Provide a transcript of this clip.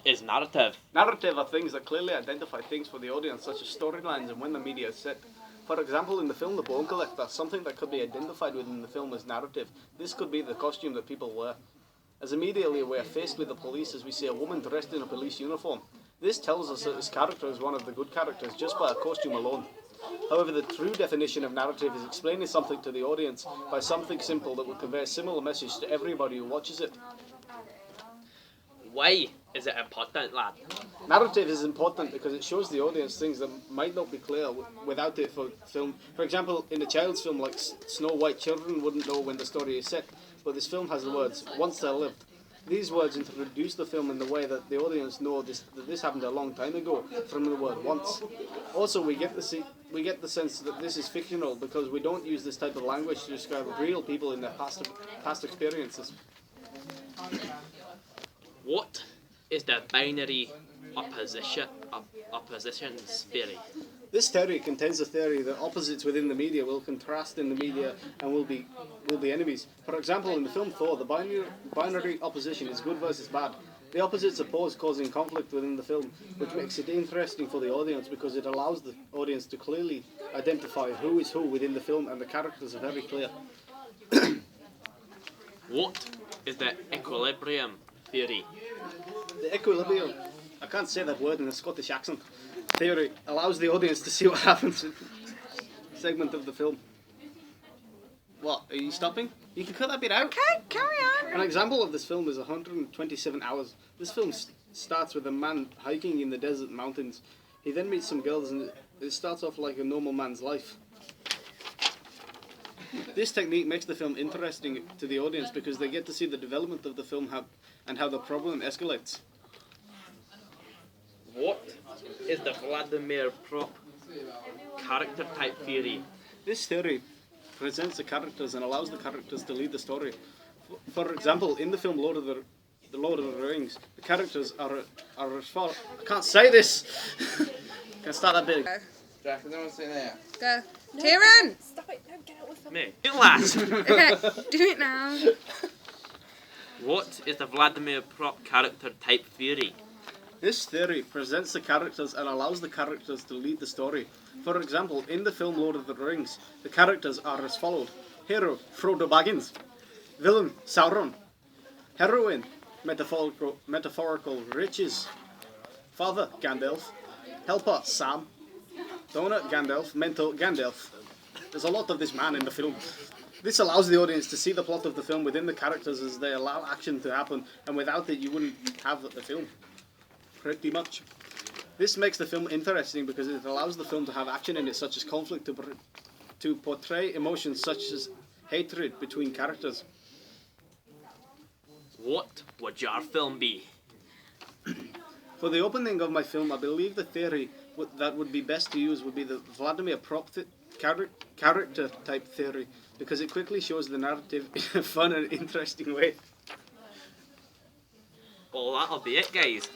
is narrative? Narrative are things that clearly identify things for the audience, such as storylines and when the media is set. For example, in the film The Bone Collector, something that could be identified within the film as narrative. This could be the costume that people wear. As immediately we are faced with the police as we see a woman dressed in a police uniform. This tells us that this character is one of the good characters just by a costume alone. However, the true definition of narrative is explaining something to the audience by something simple that will convey a similar message to everybody who watches it. Why is it important, lad? Narrative is important because it shows the audience things that might not be clear without it for film. For example, in a child's film like Snow White, children wouldn't know when the story is set, but this film has the words, once there lived. These words introduce the film in the way that the audience know that this happened a long time ago from the word once. Also, we get the sense that this is fictional because we don't use this type of language to describe real people in their past experiences. What is the binary oppositions theory? This theory contains a theory that opposites within the media will contrast in the media and will be enemies. For example, in the film Thor, the binary opposition is good versus bad. The opposites oppose, causing conflict within the film, which makes it interesting for the audience because it allows the audience to clearly identify who is who within the film, and the characters are very clear. What is the equilibrium theory? The equilibrium, I can't say that word in a Scottish accent, theory allows the audience to see what happens in a segment of the film. What, are you stopping? You can cut that bit out. Okay, carry on. An example of this film is 127 Hours. This film starts with a man hiking in the desert mountains. He then meets some girls and it starts off like a normal man's life. This technique makes the film interesting to the audience because they get to see the development of the film and how the problem escalates. What is the Vladimir Prop character type theory? This theory presents the characters and allows the characters to lead the story. For example, in the film Lord of the Rings, the characters are as follows. I can't say this! Can I start that bit? Jack, is anyone sitting there? Go. Kieran! Stop it, no, get out with them. Me. You lads! Okay, do it now. What is the Vladimir Prop character type theory? This theory presents the characters and allows the characters to lead the story. For example, in the film Lord of the Rings, the characters are as followed. Hero, Frodo Baggins. Villain, Sauron. Heroine, metaphorical riches. Father, Gandalf. Helper, Sam. Donor, Gandalf. Mentor, Gandalf. There's a lot of this man in the film. This allows the audience to see the plot of the film within the characters as they allow action to happen, and without it you wouldn't have the film. Pretty much. This makes the film interesting because it allows the film to have action in it, such as conflict, to portray emotions such as hatred between characters. What would your film be? For the opening of my film, I believe the theory that would be best to use would be the Vladimir Prop character type theory, because it quickly shows the narrative in a fun and interesting way. Well, that'll be it, guys.